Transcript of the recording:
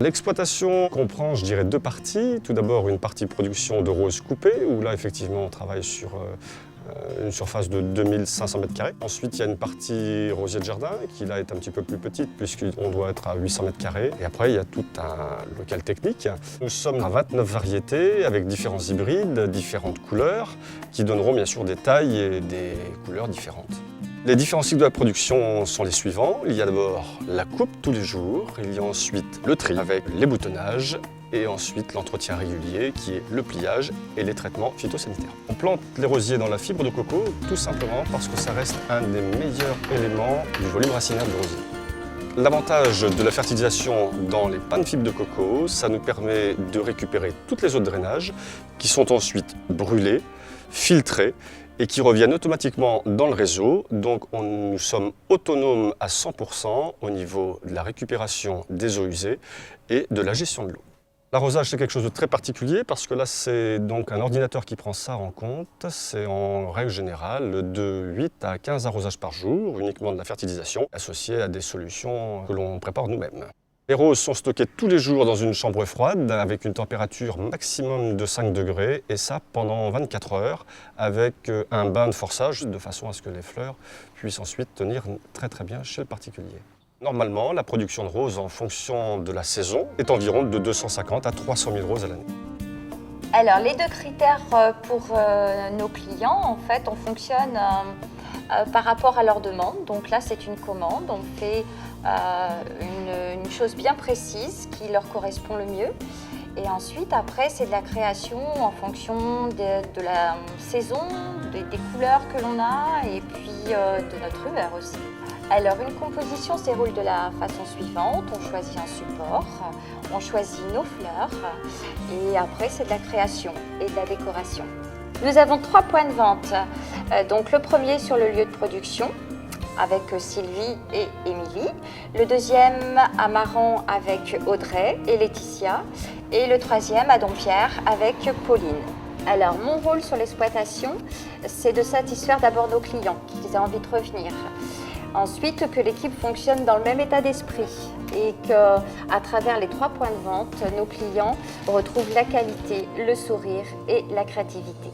L'exploitation comprend, je dirais, deux parties. Tout d'abord, une partie production de roses coupées, où là, effectivement, on travaille sur une surface de 2500 m². Ensuite, il y a une partie rosier de jardin, qui là est un petit peu plus petite, puisqu'on doit être à 800 m². Et après, il y a tout un local technique. Nous sommes à 29 variétés, avec différents hybrides, différentes couleurs, qui donneront bien sûr des tailles et des couleurs différentes. Les différents cycles de la production sont les suivants. Il y a d'abord la coupe tous les jours, il y a ensuite le tri avec les boutonnages et ensuite l'entretien régulier qui est le pliage et les traitements phytosanitaires. On plante les rosiers dans la fibre de coco tout simplement parce que ça reste un des meilleurs éléments du volume racinaire du rosier. L'avantage de la fertilisation dans les pains de fibre de coco, ça nous permet de récupérer toutes les eaux de drainage qui sont ensuite brûlées, filtrées et qui reviennent automatiquement dans le réseau. Donc nous sommes autonomes à 100% au niveau de la récupération des eaux usées et de la gestion de l'eau. L'arrosage, c'est quelque chose de très particulier parce que là, c'est donc un ordinateur qui prend ça en compte. C'est en règle générale de 8 à 15 arrosages par jour, uniquement de la fertilisation, associée à des solutions que l'on prépare nous-mêmes. Les roses sont stockées tous les jours dans une chambre froide avec une température maximum de 5 degrés et ça pendant 24 heures avec un bain de forçage de façon à ce que les fleurs puissent ensuite tenir très bien chez le particulier. Normalement, la production de roses en fonction de la saison est environ de 250 à 300 000 roses à l'année. Alors, les deux critères pour nos clients, en fait, on fonctionne par rapport à leur demande. Donc là, c'est une commande. On fait une chose bien précise qui leur correspond le mieux. Et ensuite, après, c'est de la création en fonction de la saison, des couleurs que l'on a et puis de notre humeur aussi. Alors, une composition se déroule de la façon suivante. On choisit un support, on choisit nos fleurs et après, c'est de la création et de la décoration. Nous avons 3 points de vente. Donc, le premier sur le lieu de production avec Sylvie et Émilie. Le deuxième à Maran avec Audrey et Laetitia. Et le troisième à Dompierre avec Pauline. Alors, mon rôle sur l'exploitation, c'est de satisfaire d'abord nos clients qui aient envie de revenir. Ensuite, que l'équipe fonctionne dans le même état d'esprit et qu'à travers les 3 points de vente, nos clients retrouvent la qualité, le sourire et la créativité.